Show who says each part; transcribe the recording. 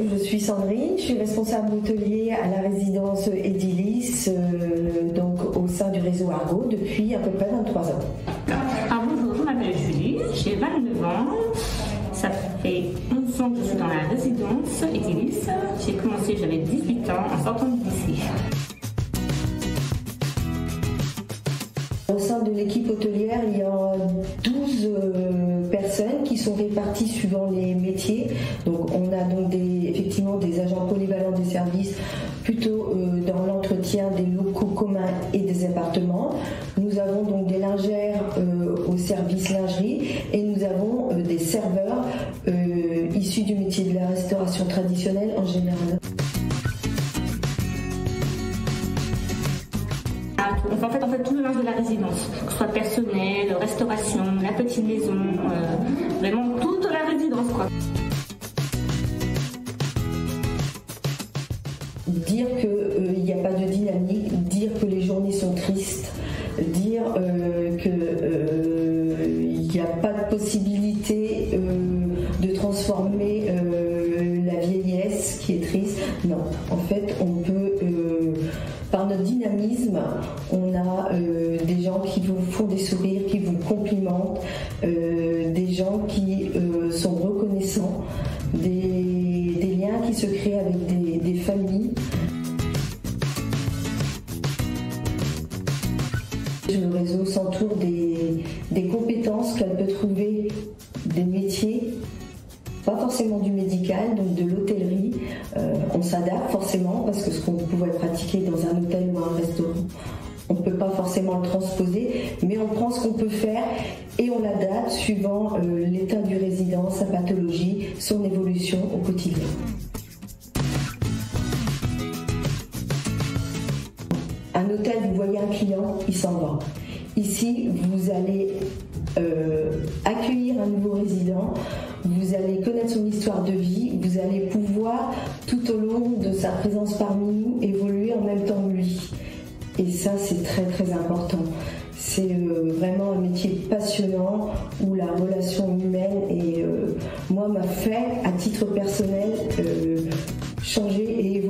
Speaker 1: je suis Sandrine, je suis responsable hôtelier à la résidence Edilis, donc au sein du réseau Argo depuis à peu près 23 ans.
Speaker 2: Bonjour, je m'appelle Julie, j'ai 29 ans, ça fait 11 ans que je suis dans la résidence Edilis. J'ai commencé, j'avais 18 ans en sortant du lycée.
Speaker 1: Au sein de l'équipe hôtelière, il y a 12 personnes qui sont réparties suivant les métiers. Donc on a donc effectivement des agents polyvalents des services plutôt dans l'entretien des locaux communs et des appartements. Nous avons donc des lingères au service lingerie et nous avons des serveurs issus du métier de la restauration traditionnelle en général.
Speaker 2: On fait tout le linge de la résidence, que ce soit personnel, restauration, la petite maison, vraiment toute la résidence, quoi.
Speaker 1: Dire qu'il n'y a pas de dynamique, dire que les journées sont tristes, dire qu'il n'y a pas de possibilité de transformer la vieillesse qui est triste. Non, en fait, on peut... par notre dynamisme, on a des gens qui vous font des sourires, qui vous complimentent, des gens qui sont reconnaissants, des liens qui se créent avec des familles. Le réseau s'entoure des compétences qu'elle peut trouver, des métiers, pas forcément du médical, donc de l'hôtellerie. On s'adapte forcément parce que ce qu'on pourrait pratiquer dans un hôtel ou un restaurant, on ne peut pas forcément le transposer, mais on prend ce qu'on peut faire et on l'adapte suivant l'état du résident, sa pathologie, son évolution au quotidien. Un hôtel, vous voyez un client, il s'en va. Ici, vous allez accueillir un nouveau résident, vous allez connaître son histoire de vie, vous allez pouvoir, tout au long de sa présence parmi nous, évoluer en même temps que lui. Et ça, c'est très très important. C'est vraiment un métier passionnant où la relation humaine m'a fait, à titre personnel, changer et évoluer.